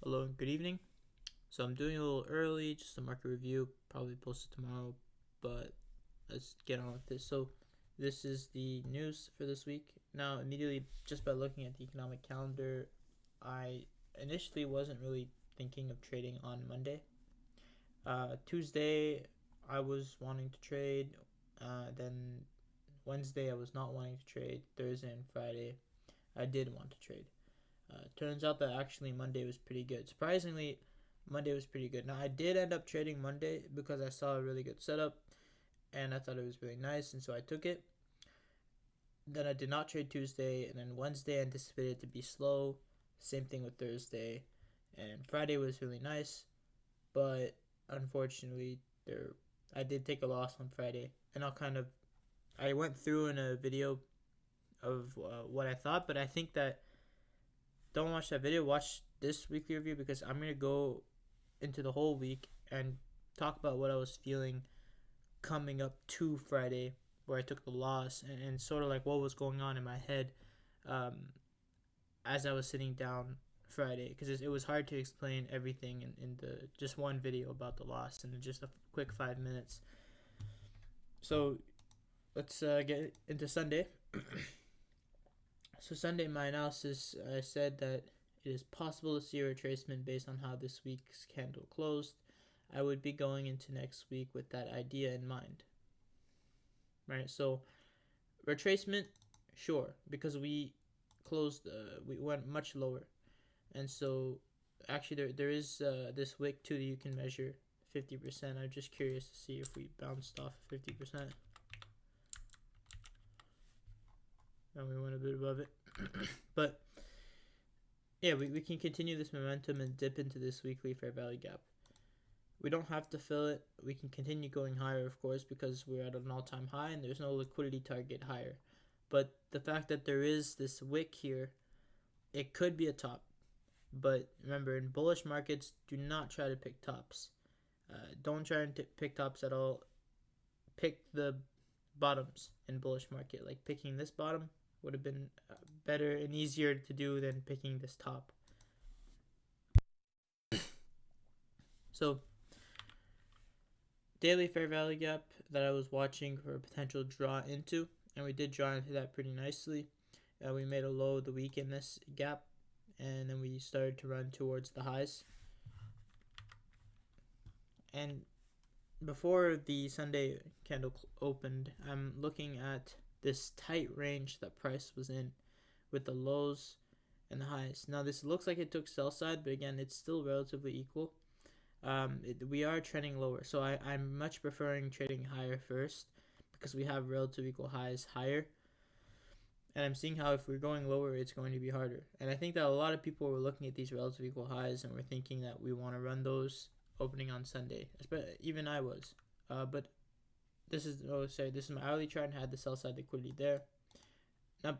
Hello and good evening. So I'm doing a little early, just a market review, probably posted tomorrow, but let's get on with this. So this is the news for this week. Now, immediately, just by looking at the economic calendar, I initially wasn't really thinking of trading on Monday. Tuesday, I was wanting to trade. Then Wednesday, I was not wanting to trade. Thursday and Friday, I did want to trade. Turns out that actually Monday was pretty good. Surprisingly, Monday was pretty good. Now, I did end up trading Monday because I saw a really good setup and I thought it was really nice, and so I took it. Then I did not trade Tuesday, and then Wednesday I anticipated to be slow. Same thing with Thursday, and Friday was really nice, but unfortunately, I did take a loss on Friday, and I went through in a video of what I thought, but I think that don't watch that video. Watch this weekly review because I'm gonna go into the whole week and talk about what I was feeling coming up to Friday, where I took the loss, and sort of like what was going on in my head um, as I was sitting down Friday, because it was hard to explain everything in the just one video about the loss in just a quick 5 minutes. So let's get into Sunday. So Sunday, my analysis, I said that it is possible to see a retracement based on how this week's candle closed. I would be going into next week with that idea in mind. Right, so retracement, sure, because we went much lower, and so actually there is this wick too that you can measure 50%. I'm just curious to see if we bounced off 50%, and we went a bit above it. But yeah, we can continue this momentum and dip into this weekly fair value gap. We don't have to fill it. We can continue going higher, of course, because we're at an all-time high and there's no liquidity target higher. But the fact that there is this wick here, it could be a top. But remember, in bullish markets, do not try to pick tops. Don't try and pick tops at all. Pick the bottoms in bullish market. Like picking this bottom would have been better and easier to do than picking this top. So daily fair value gap that I was watching for a potential draw into, and we did draw into that pretty nicely. We made a low of the week in this gap, and then we started to run towards the highs. And before the Sunday candle opened, I'm looking at this tight range that price was in with the lows and the highs. Now this looks like it took sell side, but again, it's still relatively equal. We are trending lower, so I'm much preferring trading higher first because we have relative equal highs higher, and I'm seeing how if we're going lower it's going to be harder. And I think that a lot of people were looking at these relative equal highs and were thinking that we want to run those opening on Sunday. Even I was, but this is my hourly chart and had the sell side liquidity there. Now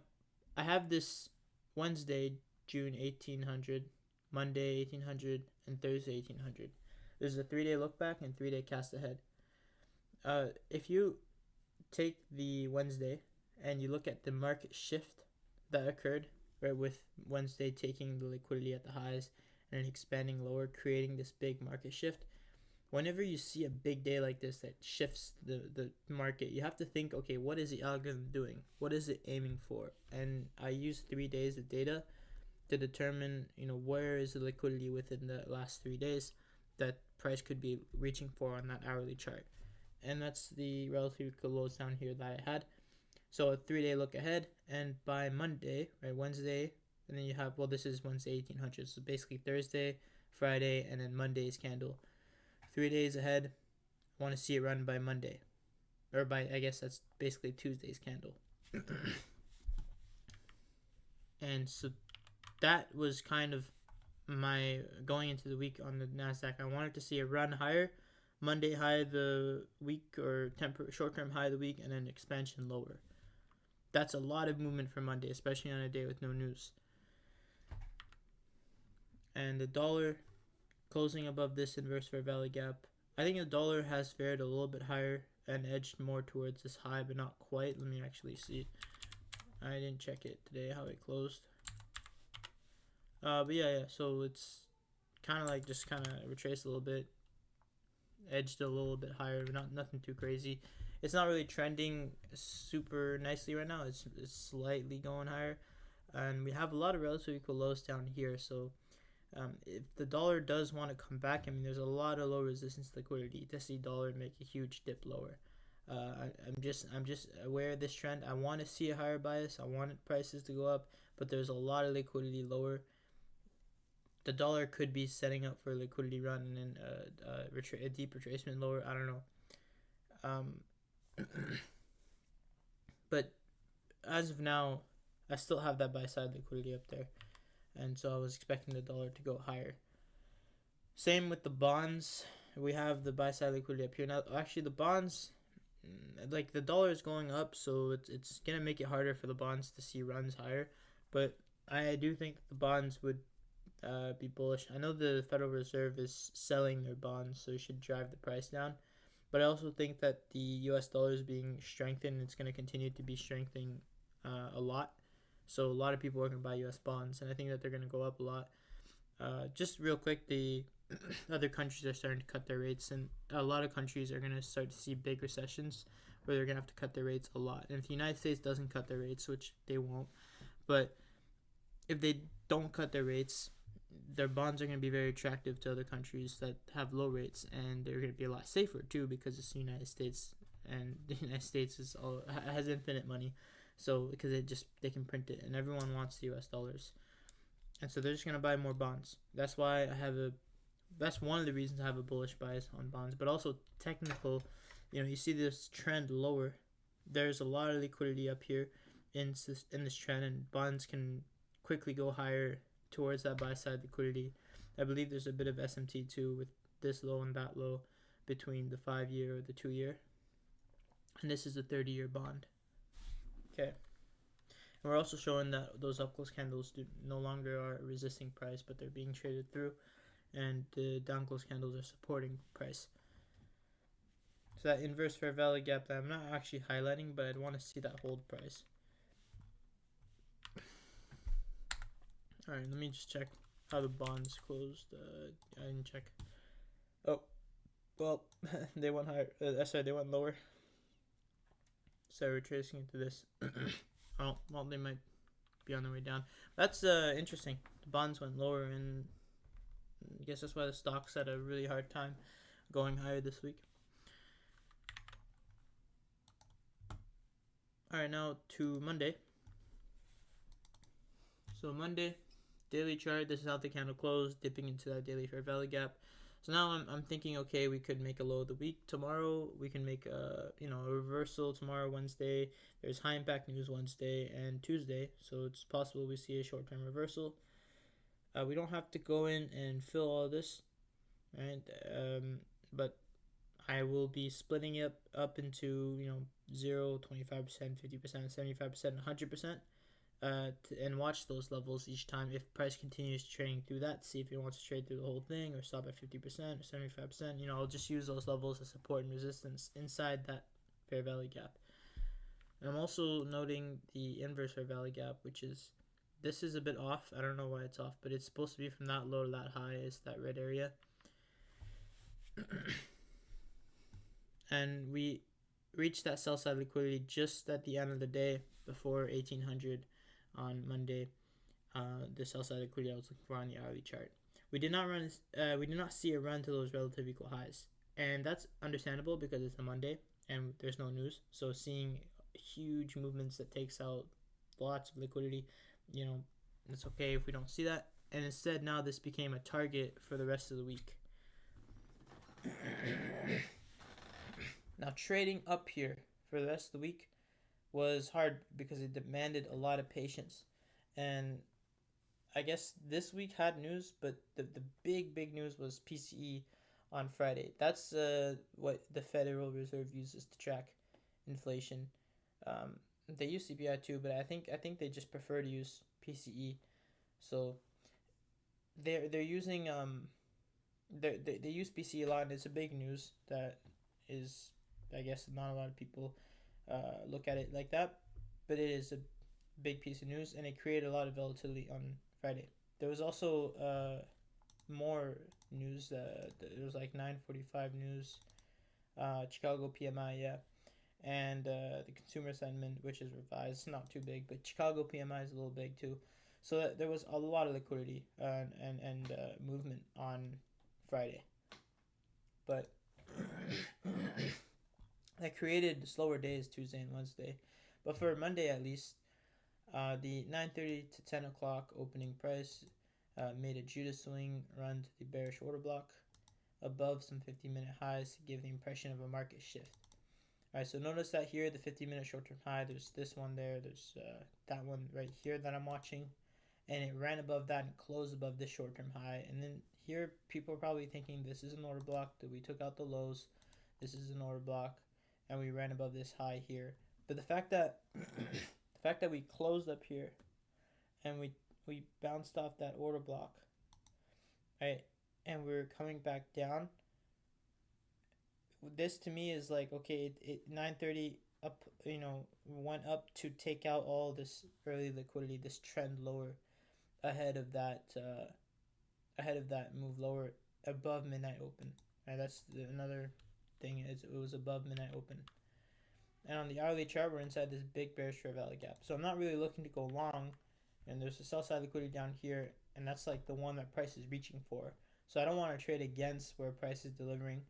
I have this Wednesday June 1800, Monday 1800, and Thursday 1800. There's a 3-day look back and 3-day cast ahead. If you take the Wednesday and you look at the market shift that occurred, right, with Wednesday taking the liquidity at the highs and expanding lower, creating this big market shift. Whenever you see a big day like this that shifts the market, you have to think, okay, what is the algorithm doing? What is it aiming for? And I use 3 days of data to determine, where is the liquidity within the last 3 days that price could be reaching for on that hourly chart. And that's the relative lows down here that I had. So a 3-day look ahead, and by Monday, right, Wednesday, and then you have, this is Wednesday 1800, so basically Thursday, Friday, and then Monday's candle. 3 days ahead, I want to see it run by Monday, or by, I guess that's basically Tuesday's candle. And so that was kind of my going into the week on the NASDAQ. I wanted to see a run higher, Monday high of the week, or short-term high of the week, and then expansion lower. That's a lot of movement for Monday, especially on a day with no news. And the dollar closing above this inverse fair value gap. I think the dollar has fared a little bit higher and edged more towards this high, but not quite. Let me actually see. I didn't check it today how it closed. But yeah, so it's kind of like just kind of retraced a little bit, edged a little bit higher, but nothing too crazy. It's not really trending super nicely right now. It's slightly going higher, and we have a lot of relatively equal lows down here. So if the dollar does want to come back, I mean, there's a lot of low resistance liquidity to see dollar make a huge dip lower. I'm just aware of this trend. I want to see a higher bias. I want prices to go up, but there's a lot of liquidity lower. The dollar could be setting up for a liquidity run and then a deep retracement lower. I don't know. But as of now, I still have that buy side liquidity up there, and so I was expecting the dollar to go higher. Same with the bonds. We have the buy side liquidity up here now. Actually, the bonds, like the dollar is going up, so it's gonna make it harder for the bonds to see runs higher. But I do think the bonds would be bullish. I know the Federal Reserve is selling their bonds, so it should drive the price down. But I also think that the U.S. dollar is being strengthened. It's going to continue to be strengthening a lot. So a lot of people are going to buy U.S. bonds, and I think that they're going to go up a lot. Just real quick, the other countries are starting to cut their rates, and a lot of countries are going to start to see big recessions where they're going to have to cut their rates a lot. And if the United States doesn't cut their rates, which they won't, but if they don't cut their rates, their bonds are going to be very attractive to other countries that have low rates, and they're going to be a lot safer too because it's the United States, and the United States has infinite money, so because they can print it, and everyone wants the U.S. dollars, and so they're just going to buy more bonds. That's why that's one of the reasons I have a bullish bias on bonds, but also technical. You see this trend lower. There's a lot of liquidity up here in this trend, and bonds can quickly go higher towards that buy side liquidity. I believe there's a bit of SMT too with this low and that low between the 5-year or the 2-year, and this is a 30-year bond. Okay, and we're also showing that those up close candles no longer are resisting price, but they're being traded through, and the down close candles are supporting price. So that inverse fair value gap that I'm not actually highlighting, but I'd want to see that hold price. All right, let me just check how the bonds closed. I didn't check. Oh, well, they went higher. They went lower. So we're tracing into this. Oh, well, they might be on their way down. That's interesting. The bonds went lower, and I guess that's why the stocks had a really hard time going higher this week. All right, now to Monday. So Monday, daily chart. This is how the candle closed, dipping into that daily fair value gap. So now I'm thinking, okay, we could make a low of the week tomorrow. We can make a reversal tomorrow, Wednesday. There's high impact news Wednesday and Tuesday, so it's possible we see a short term reversal. We don't have to go in and fill all this, right? But I will be splitting it up into 0, 25%, 50%, 75%, 100%. And watch those levels each time. If price continues trading through that, see if it wants to trade through the whole thing or stop at 50% or 75%. I'll just use those levels as support and resistance inside that fair value gap. And I'm also noting the inverse fair value gap, this is a bit off. I don't know why it's off, but it's supposed to be from that low to that high. It's that red area. And we reached that sell side liquidity just at the end of the day before 1800 on Monday. The sell side liquidity I was looking for on the hourly chart. We did not see a run to those relative equal highs, and that's understandable because it's a Monday and there's no news. So seeing huge movements that takes out lots of liquidity, it's okay if we don't see that. And instead, now this became a target for the rest of the week. Now trading up here for the rest of the week was hard because it demanded a lot of patience, and I guess this week had news, but the big news was PCE on Friday. That's what the Federal Reserve uses to track inflation. They use CPI too, but I think they just prefer to use PCE. So they're using they use PCE a lot, and it's a big news that is, I guess, not a lot of people look at it like that, but it is a big piece of news, and it created a lot of volatility on Friday. There was also more news. It was like 9:45 news. Chicago PMI, yeah, and the consumer sentiment, which is revised, not too big, but Chicago PMI is a little big too. So there was a lot of liquidity and movement on Friday, but that created slower days Tuesday and Wednesday. But for Monday at least, the 9:30 to 10 o'clock opening price made a Judas swing run to the bearish order block above some 50-minute highs to give the impression of a market shift. Alright, so notice that here, the 50-minute short-term high, there's this one there, there's that one right here that I'm watching, and it ran above that and closed above this short-term high. And then here, people are probably thinking this is an order block, that we took out the lows, this is an order block, and we ran above this high here. But the fact that we closed up here and we bounced off that order block, right, and we're coming back down, this to me is like, okay, it 9:30 up, went up to take out all this early liquidity, this trend lower ahead of that move lower above midnight open. Right, that's another thing, is it was above midnight open. And on the hourly chart, we're inside this big bearish fair value gap. So I'm not really looking to go long, and there's a sell side liquidity down here, and that's like the one that price is reaching for. So I don't want to trade against where price is delivering.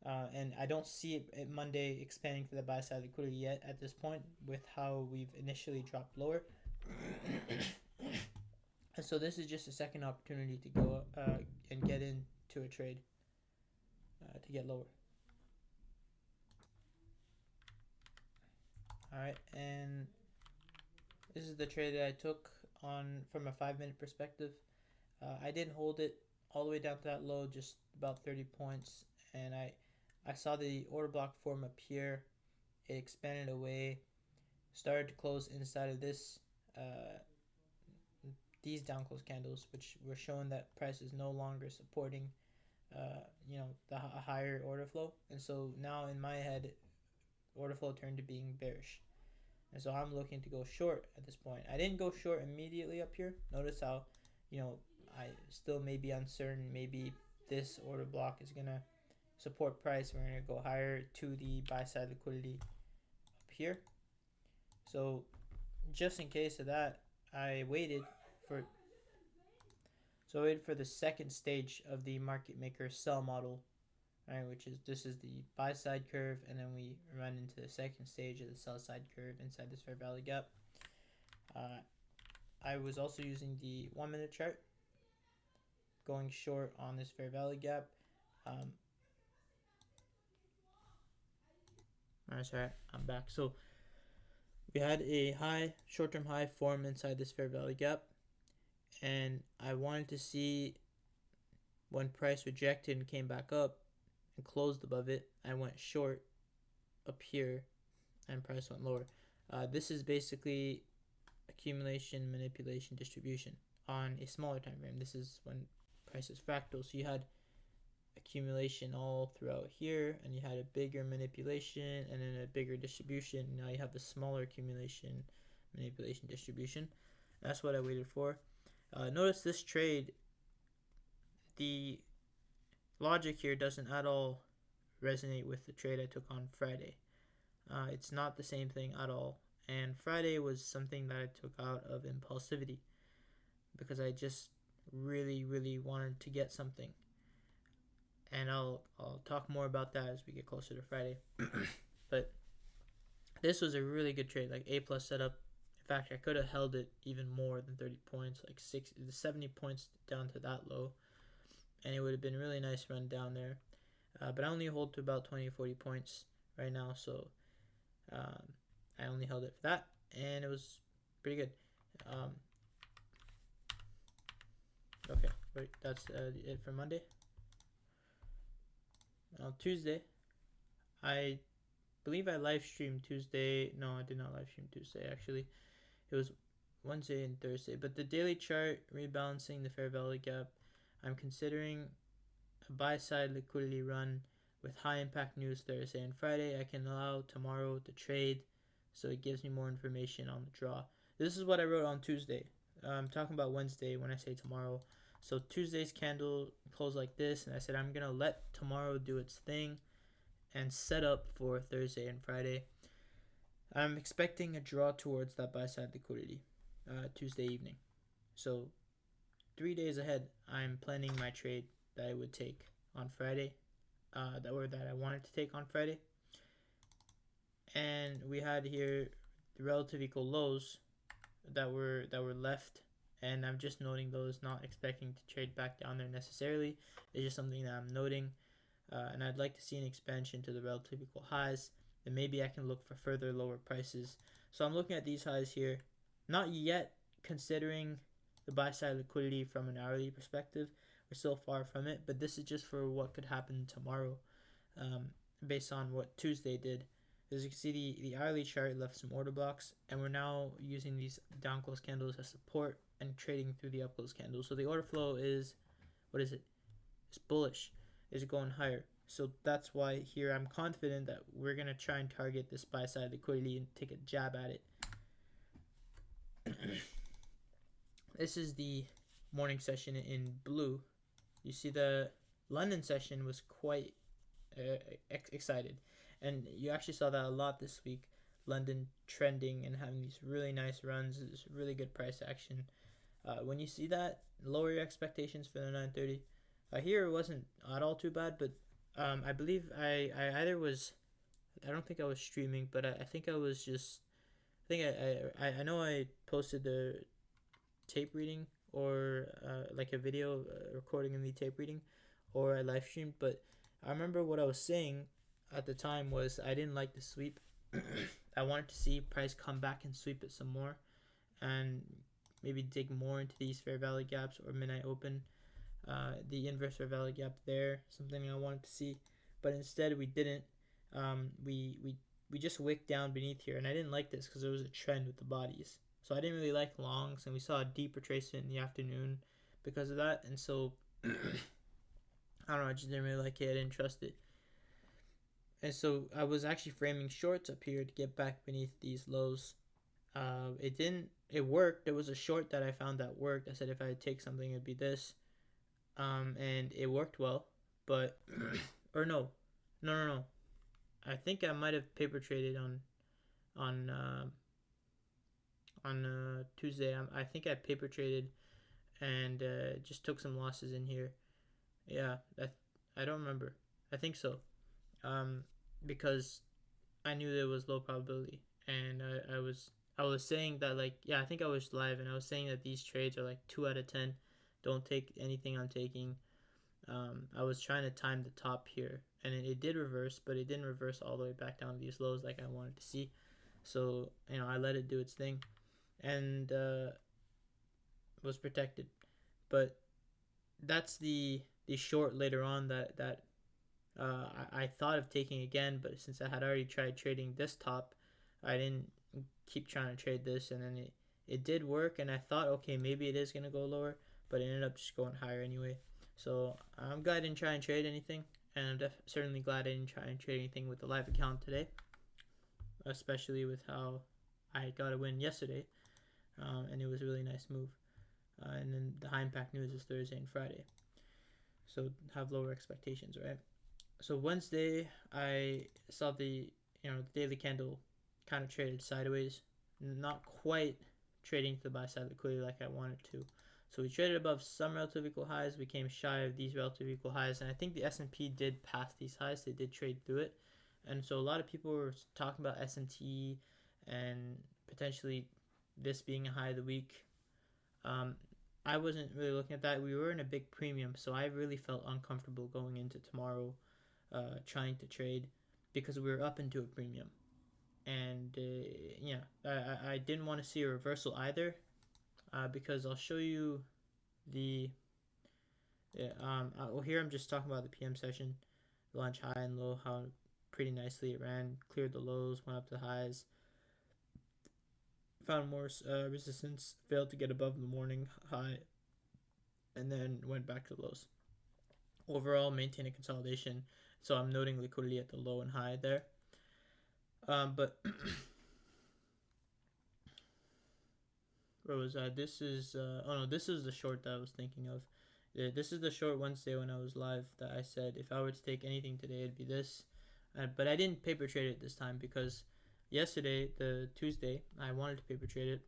And I don't see it Monday expanding to the buy side liquidity yet at this point, with how we've initially dropped lower. And so this is just a second opportunity to go and get into a trade to get lower. Alright, and this is the trade that I took on from a 5-minute perspective. I didn't hold it all the way down to that low, just about 30 points, and I saw the order block form up here. It expanded away, started to close inside of this these down close candles, which were showing that price is no longer supporting the higher order flow. And so now in my head, order flow turned to being bearish, and so I'm looking to go short at this point. I didn't go short immediately up here. Notice how I still may be uncertain. Maybe this order block is gonna support price. We're gonna go higher to the buy side liquidity up here. So just in case of that, I waited for the second stage of the market maker sell model, right, which is this is the buy side curve, and then we run into the second stage of the sell side curve inside this fair value gap. I was also using the 1-minute chart, going short on this fair value gap. Alright, sorry, I'm back. So we had a high, short-term high form inside this fair value gap, and I wanted to see when price rejected and came back up and closed above it. I went short up here, and price went lower. This is basically accumulation, manipulation, distribution on a smaller time frame. This is when price is fractal. So you had accumulation all throughout here, and you had a bigger manipulation and then a bigger distribution. Now you have the smaller accumulation, manipulation, distribution. That's what I waited for. Notice this trade, the logic here doesn't at all resonate with the trade I took on Friday. It's not the same thing at all. And Friday was something that I took out of impulsivity because I just really, really wanted to get something. And I'll talk more about that as we get closer to Friday. But this was a really good trade, like A+ setup. In fact, I could have held it even more than 30 points, like 70 points down to that low, and it would have been a really nice run down there. But I only hold to about 20-40 points right now, so I only held it for that, and it was pretty good. Okay, wait, that's it for Monday. Tuesday, I believe I live streamed Tuesday. No, I did not live stream Tuesday, actually. It was Wednesday and Thursday. But the daily chart, rebalancing the fair value gap, I'm considering a buy side liquidity run with high impact news Thursday and Friday. I can allow tomorrow to trade, so it gives me more information on the draw. This is what I wrote on Tuesday. I'm talking about Wednesday when I say tomorrow. So Tuesday's candle closed like this, and I said I'm gonna let tomorrow do its thing and set up for Thursday and Friday. I'm expecting a draw towards that buy side liquidity Tuesday evening. So 3 days ahead, I'm planning my trade that I would take on Friday, that I wanted to take on Friday. And we had here the relative equal lows that were left, and I'm just noting those, not expecting to trade back down there necessarily. It's just something that I'm noting, and I'd like to see an expansion to the relative equal highs, and maybe I can look for further lower prices. So I'm looking at these highs here, not yet considering the buy side liquidity from an hourly perspective. We're still far from it, but this is just for what could happen tomorrow, based on what Tuesday did. As you can see, the hourly chart left some order blocks, and we're now using these down close candles as support and trading through the up close candles. So the order flow is, what is it? It's bullish. It's going higher. So that's why here I'm confident that we're going to try and target this buy side liquidity and take a jab at it. This is the morning session in blue. You see the London session was quite excited, and you actually saw that a lot this week. London trending and having these really nice runs, this really good price action. When you see that, lower your expectations for the 930. Here it wasn't at all too bad, but I believe I either was, I don't think I was streaming, but I think I was just, I think I know I posted the tape reading, or like a video recording of me tape reading, or I live streamed. But I remember what I was saying at the time was I didn't like the sweep. I wanted to see price come back and sweep it some more, and maybe dig more into these fair value gaps or midnight open, the inverse fair value gap there, something I wanted to see. But instead we didn't. We just wicked down beneath here, and I didn't like this because there was a trend with the bodies. So I didn't really like longs, and we saw a deep retracement in the afternoon because of that. And so I don't know, I just didn't really like it. I didn't trust it. And so I was actually framing shorts up here to get back beneath these lows. It didn't. It worked. There was a short that I found that worked. I said if I take something, it'd be this. And it worked well. But or no. I think I might have paper traded on Tuesday. I think I paper traded and just took some losses in here. Yeah, I don't remember. I think so. Because I knew there was low probability, and I was saying that, like, yeah, I think I was live, and I was saying that these trades are like 2 out of 10. Don't take anything I'm taking. I was trying to time the top here, and it did reverse, but it didn't reverse all the way back down to these lows like I wanted to see. So I let it do its thing, and was protected. But that's the short later on that I thought of taking again, but since I had already tried trading this top, I didn't keep trying to trade this, and then it did work, and I thought, okay, maybe it is going to go lower, but it ended up just going higher anyway. So I'm glad I didn't try and trade anything, and I'm certainly glad I didn't try and trade anything with the live account today, especially with how I got a win yesterday, and it was a really nice move. And then the high impact news is Thursday and Friday, so have lower expectations, right? So Wednesday, I saw the daily candle kind of traded sideways, not quite trading to the buy side liquidity like I wanted to. So we traded above some relative equal highs. We came shy of these relative equal highs, and I think the S&P did pass these highs. They did trade through it, and so a lot of people were talking about S&T and potentially this being a high of the week. I wasn't really looking at that. We were in a big premium, so I really felt uncomfortable going into tomorrow, trying to trade, because we were up into a premium, and I didn't want to see a reversal either, because I'll show you the here I'm just talking about the PM session, lunch high and low, how pretty nicely it ran, cleared the lows, went up to highs, found more resistance, failed to get above the morning high, and then went back to the lows. Overall, maintain a consolidation. So I'm noting liquidity at the low and high there. But where was that? This is this is the short that I was thinking of. This is the short Wednesday when I was live that I said if I were to take anything today, it'd be this. But I didn't paper trade it this time because yesterday, the Tuesday, I wanted to paper trade it.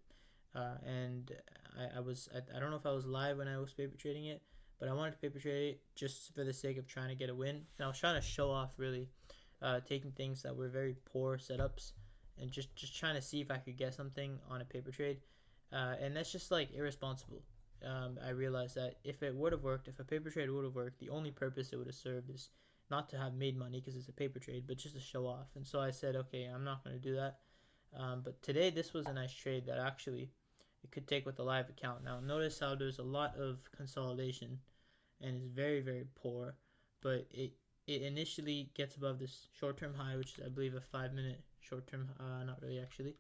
And I don't know if I was live when I was paper trading it, but I wanted to paper trade it just for the sake of trying to get a win. And I was trying to show off really, taking things that were very poor setups and just trying to see if I could get something on a paper trade. And that's just like irresponsible. I realized that if it would have worked, if a paper trade would have worked, the only purpose it would have served is not to have made money because it's a paper trade, but just to show off. And so I said, okay, I'm not going to do that. But today, this was a nice trade that actually it could take with a live account. Now, notice how there's a lot of consolidation and it's very, very poor, but it initially gets above this short-term high, which is, I believe, a 5-minute short-term, not really actually,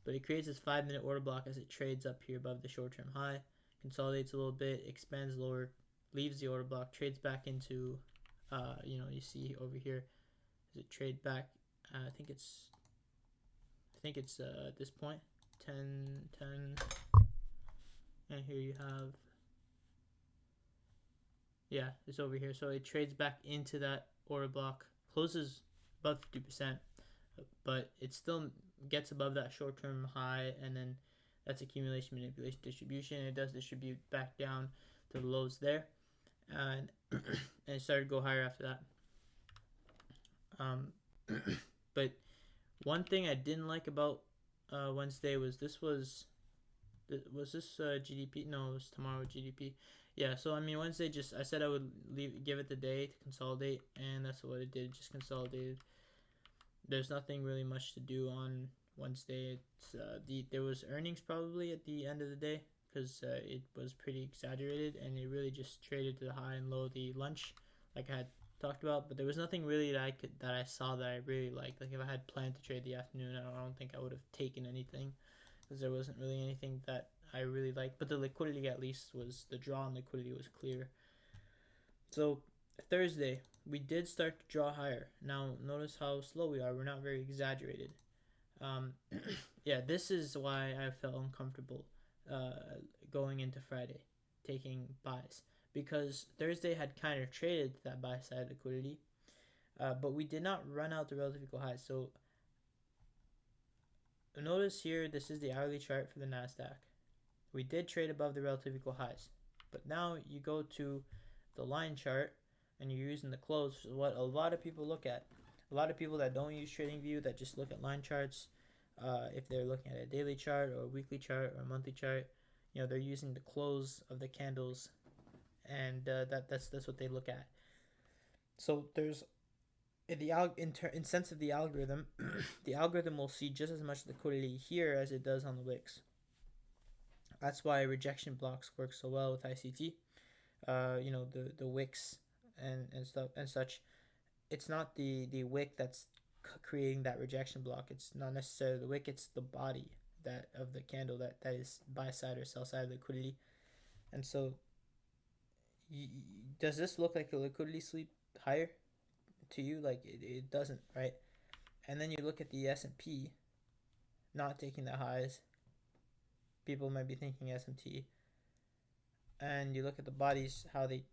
but it creates this 5-minute order block as it trades up here above the short-term high, consolidates a little bit, expands lower, leaves the order block, trades back into, you see over here, as it trade back, I think it's at this point, 10, 10, and here you have, yeah, it's over here. So it trades back into that order block, closes above 50%, but it still gets above that short-term high, and then that's accumulation, manipulation, distribution. It does distribute back down to the lows there, and and it started to go higher after that. But one thing I didn't like about Wednesday was this GDP? No, it was tomorrow GDP. Yeah, so I mean Wednesday, just I said I would give it the day to consolidate, and that's what it did. It just consolidated. There's nothing really much to do on Wednesday. There was earnings probably at the end of the day because it was pretty exaggerated, and it really just traded to the high and low the lunch, like I had talked about. But there was nothing really that I saw that I really liked. Like if I had planned to trade the afternoon, I don't think I would have taken anything because there wasn't really anything that I really liked. But the liquidity, at least, was the draw on liquidity was clear. So Thursday, we did start to draw higher. Now notice how slow we are. We're not very exaggerated. Yeah, this is why I felt uncomfortable going into Friday, taking buys, because Thursday had kind of traded to that buy side liquidity, but we did not run out the relative equal highs. So notice here, this is the hourly chart for the NASDAQ. We did trade above the relative equal highs, but now you go to the line chart and you're using the close, what a lot of people look at. A lot of people that don't use TradingView, that just look at line charts, if they're looking at a daily chart or a weekly chart or a monthly chart, they're using the close of the candles, and that's what they look at. So there's in sense of the algorithm, the algorithm will see just as much liquidity here as it does on the wicks. That's why rejection blocks work so well with ICT. The wicks and stuff and such. It's not the wick that's creating that rejection block. It's not necessarily the wick. It's the body that of the candle that is buy side or sell side liquidity. And so, does this look like a liquidity sweep higher to you? Like it doesn't, right? And then you look at the S&P not taking the highs. People might be thinking S&T, and you look at the bodies how they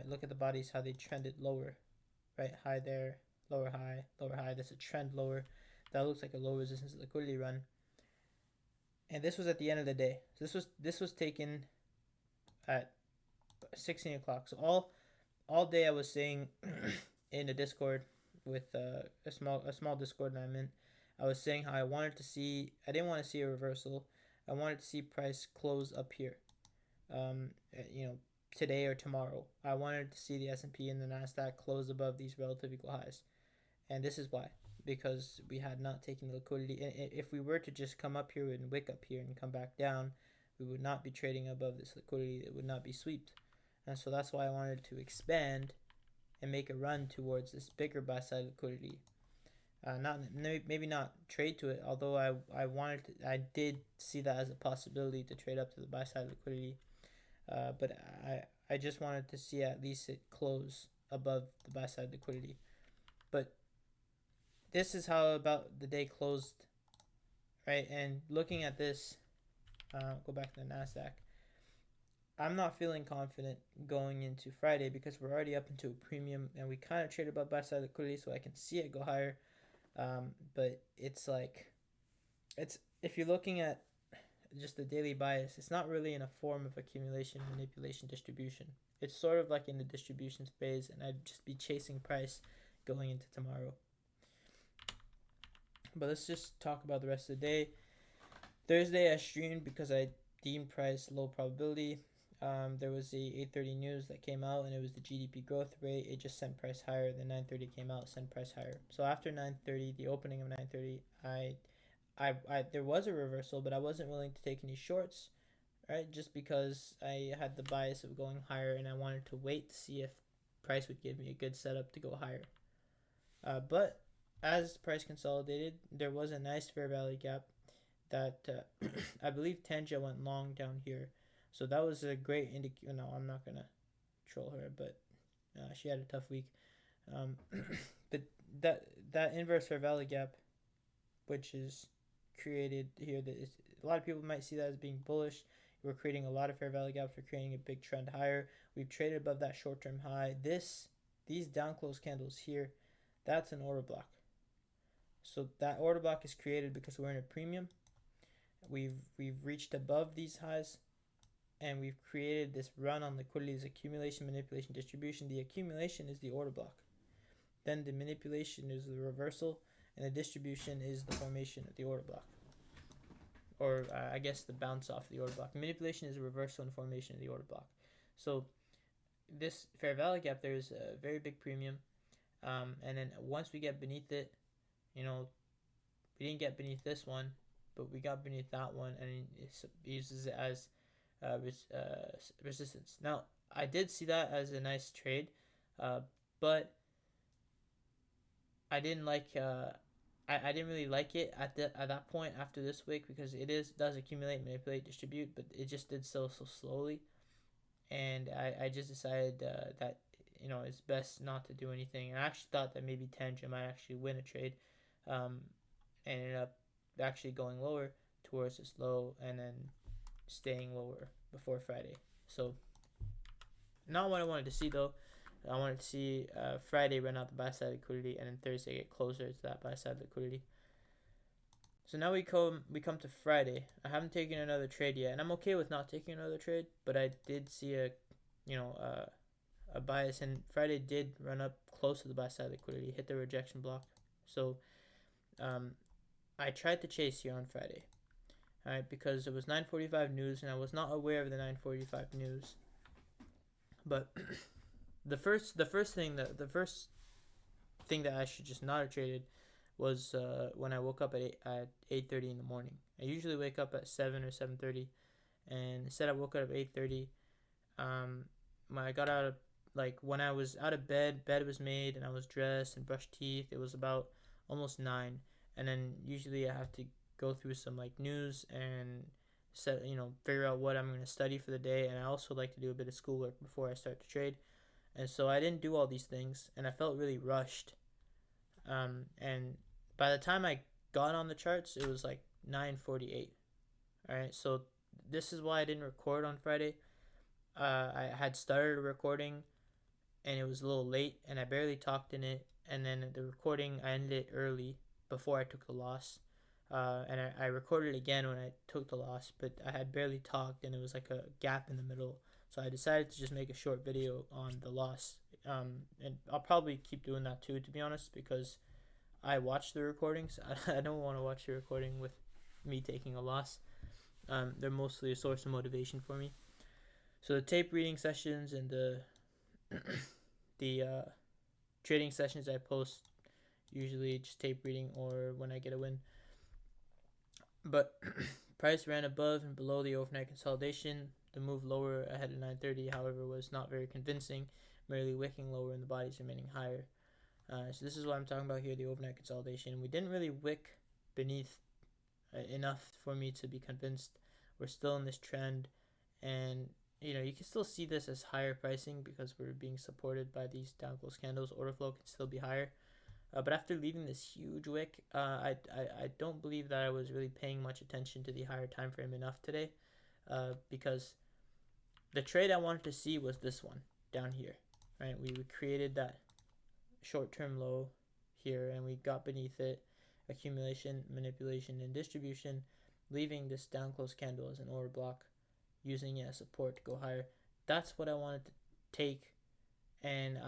look at the bodies how they trended lower, right? High there, lower high, lower high. That's a trend lower. That looks like a low resistance liquidity run. And this was at the end of the day. So this was taken at 16 o'clock. So all day I was saying in a Discord with a small Discord that I'm in, I was saying how I didn't want to see a reversal. I wanted to see price close up here. Um, Today or tomorrow. I wanted to see the S&P and the Nasdaq close above these relative equal highs, and this is why, because we had not taken the liquidity. And if we were to just come up here and wick up here and come back down, we would not be trading above this liquidity. It would not be swept, and so that's why I wanted to expand and make a run towards this bigger buy side liquidity. Maybe not trade to it, although I did see that as a possibility to trade up to the buy side liquidity. But I just wanted to see at least it close above the buy side liquidity. But this is how about the day closed, right? And looking at this, go back to the NASDAQ. I'm not feeling confident going into Friday because we're already up into a premium and we kind of traded above buy side liquidity, so I can see it go higher. But it's like it's if you're looking at just the daily bias, it's not really in a form of accumulation, manipulation, distribution. It's sort of like in the distribution phase, and I'd just be chasing price going into tomorrow. But let's just talk about the rest of the day. Thursday I streamed because I deemed price low probability. There was the 8:30 news that came out, and it was the GDP growth rate. It just sent price higher. Then 9:30 came out, sent price higher. So after 9:30, the opening of 9:30, I there was a reversal, but I wasn't willing to take any shorts, right? Just because I had the bias of going higher, and I wanted to wait to see if price would give me a good setup to go higher. But as price consolidated, there was a nice fair value gap that I believe Tanja went long down here. So that was a great indicator. No, I'm not gonna troll her, but she had a tough week. Um, but that inverse fair value gap, which is created here, that is, a lot of people might see that as being bullish. We're creating a lot of fair value gaps. We're creating a big trend higher. We've traded above that short term high. These down close candles here, that's an order block. So that order block is created because we're in a premium. We've reached above these highs, and we've created this run on liquidity's accumulation, manipulation, distribution. The accumulation is the order block. Then the manipulation is the reversal, and the distribution is the formation of the order block. Or I guess the bounce off the order block. The manipulation is the reversal and formation of the order block. So this fair value gap, there's a very big premium. And then once we get beneath it, we didn't get beneath this one, but we got beneath that one, and it uses it as resistance. Now, I did see that as a nice trade, but I didn't like. I didn't really like it at that point after this week because does accumulate, manipulate, distribute, but it just did so slowly, and I just decided that it's best not to do anything. And I actually thought that maybe Tangent might actually win a trade, ended up actually going lower towards this low and then staying lower before Friday. So not what I wanted to see though. I wanted to see Friday run out the buy side liquidity, and then Thursday get closer to that buy side liquidity. So now we come to Friday. I haven't taken another trade yet, and I'm okay with not taking another trade. But I did see a bias, and Friday did run up close to the buy side liquidity, hit the rejection block. So I tried to chase here on Friday, all right, because it was 9:45 news, and I was not aware of the 9:45 news. But the first thing that I should just not have traded was when I woke up at 8:30 in the morning. I usually wake up at 7 or 7:30, and instead I woke up at 8:30. When I got out of when I was out of bed was made, and I was dressed and brushed teeth. It was about almost 9, and then usually I have to go through some news and figure out what I'm going to study for the day, and I also like to do a bit of schoolwork before I start to trade. And so I didn't do all these things, and I felt really rushed. And by the time I got on the charts, it was 9:48. All right, so this is why I didn't record on Friday. I had started a recording, and it was a little late, and I barely talked in it. And then the recording, I ended it early before I took the loss. And I recorded again when I took the loss, but I had barely talked, and it was like a gap in the middle. So I decided to just make a short video on the loss. And I'll probably keep doing that too, to be honest, because I watch the recordings. I don't want to watch the recording with me taking a loss. They're mostly a source of motivation for me. So the tape reading sessions and the trading sessions I post, usually just tape reading or when I get a win. But price ran above and below the overnight consolidation. The move lower ahead of 9:30, however, was not very convincing, merely wicking lower and the bodies remaining higher. So this is what I'm talking about here, the overnight consolidation. We didn't really wick beneath enough for me to be convinced. We're still in this trend, and you can still see this as higher pricing because we're being supported by these down close candles. Order flow can still be higher. But after leaving this huge wick, I don't believe that I was really paying much attention to the higher time frame enough today, because the trade I wanted to see was this one down here, right? We created that short-term low here, and we got beneath it, accumulation, manipulation, and distribution, leaving this down close candle as an order block, using it as support to go higher. That's what I wanted to take, and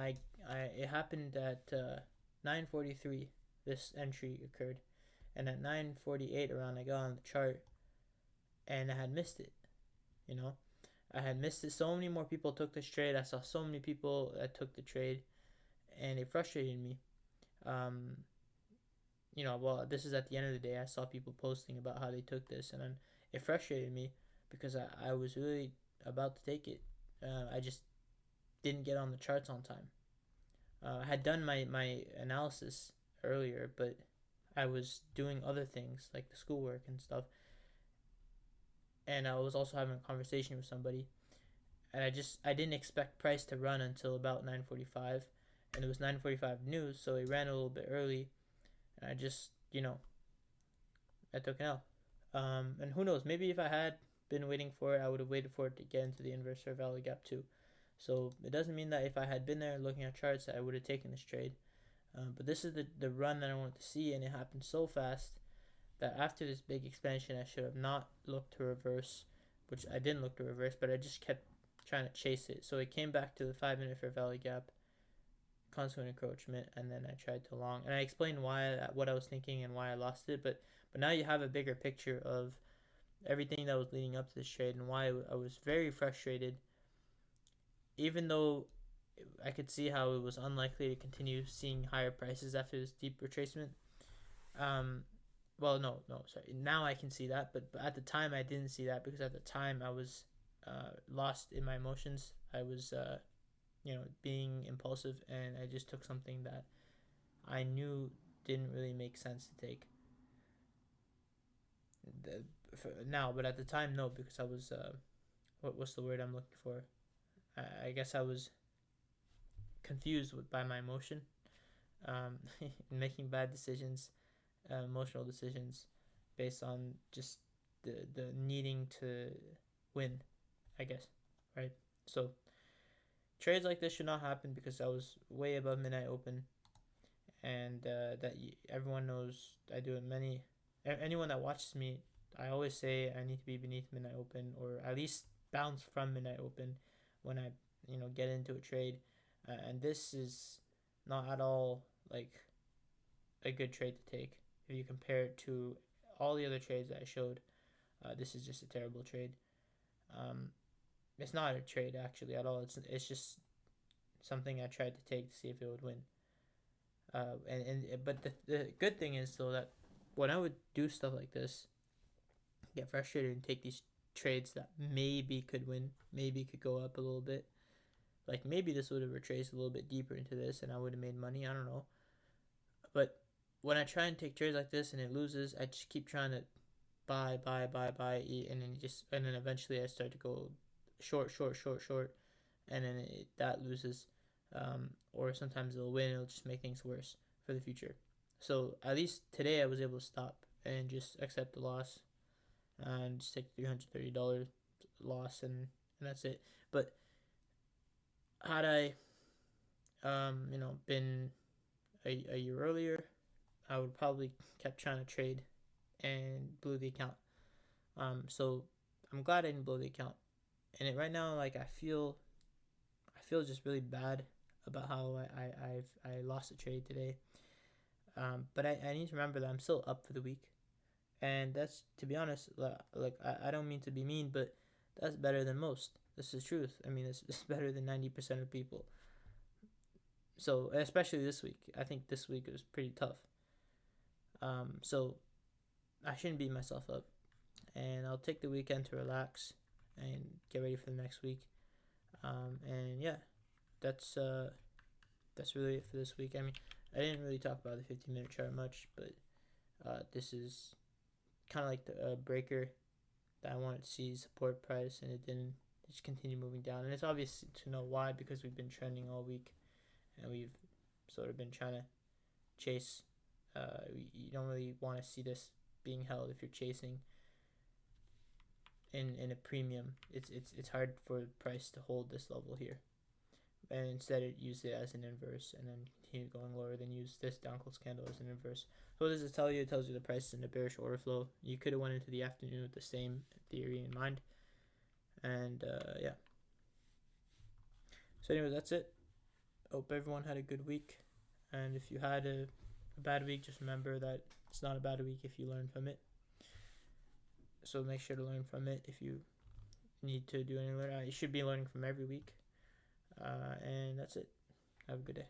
it happened at 9:43. This entry occurred, and at 9:48 around, I got on the chart, and I had missed it. You know, I had missed it. So many more people took this trade. I saw so many people that took the trade, and it frustrated me. Um, well, this is at the end of the day. I saw people posting about how they took this, and then it frustrated me because I was really about to take it. I just didn't get on the charts on time. I had done my analysis earlier, but I was doing other things like the schoolwork and stuff, and I was also having a conversation with somebody, and I didn't expect price to run until about 9:45, and it was 9:45 news, so it ran a little bit early, and I just I took an L. And who knows, maybe if I had been waiting for it, I would have waited for it to get into the inverse fair value gap too. So it doesn't mean that if I had been there looking at charts, I would have taken this trade. But this is the run that I wanted to see, and it happened so fast that after this big expansion, I should have not looked to reverse, which I didn't look to reverse, but I just kept trying to chase it. So it came back to the 5-minute fair value gap, consequent encroachment, and then I tried to long. And I explained what I was thinking and why I lost it, but now you have a bigger picture of everything that was leading up to this trade and why I was very frustrated, even though I could see how it was unlikely to continue seeing higher prices after this deep retracement. Well, no, sorry. Now I can see that, but at the time I didn't see that because at the time I was lost in my emotions. I was, being impulsive, and I just took something that I knew didn't really make sense to take. Now, but at the time, no, because I was, what's the word I'm looking for? I guess I was confused by my emotion, making bad decisions, emotional decisions, based on just the needing to win, I guess, right? So trades like this should not happen because I was way above midnight open, and that everyone knows I do it. Anyone that watches me, I always say I need to be beneath midnight open, or at least bounce from midnight open when I get into a trade, and this is not at all like a good trade to take if you compare it to all the other trades that I showed. This is just a terrible trade. Um, it's not a trade actually at all. It's just something I tried to take to see if it would win. But the good thing is though that when I would do stuff like this, get frustrated and take these trades that maybe could win, maybe could go up a little bit. Like maybe this would have retraced a little bit deeper into this and I would have made money. I don't know. But when I try and take trades like this and it loses, I just keep trying to buy, and then eventually I start to go short, and then that loses. Or sometimes it'll win. It'll just make things worse for the future. So at least today I was able to stop and just accept the loss and just take $330 loss, and that's it. But had I been a year earlier, I would probably kept trying to trade and blew the account. So I'm glad I didn't blow the account. And right now, like I feel just really bad about how I lost a trade today. But I need to remember that I'm still up for the week, and that's, to be honest, like I don't mean to be mean, but that's better than most. This is truth. I mean, it's better than 90% of people. So especially this week, I think this week was pretty tough. So I shouldn't beat myself up, and I'll take the weekend to relax and get ready for the next week. And yeah, that's really it for this week. I mean, I didn't really talk about the 15-minute chart much, but this is kind of like the breaker that I wanted to see support price, and it didn't. It just continue moving down, and it's obvious to know why, because we've been trending all week, and we've sort of been trying to chase. You don't really want to see this being held if you're chasing. in a premium, it's hard for the price to hold this level here, and instead it used it as an inverse and then continued going lower, then use this down close candle as an inverse. So what does it tell you? It tells you the price is in a bearish order flow. You could have went into the afternoon with the same theory in mind, and yeah. So anyway, that's it. Hope everyone had a good week, and if you had a bad week, just remember that it's not a bad week if you learn from it. So make sure to learn from it. If you need to do any learning, you should be learning from every week. And that's it. Have a good day.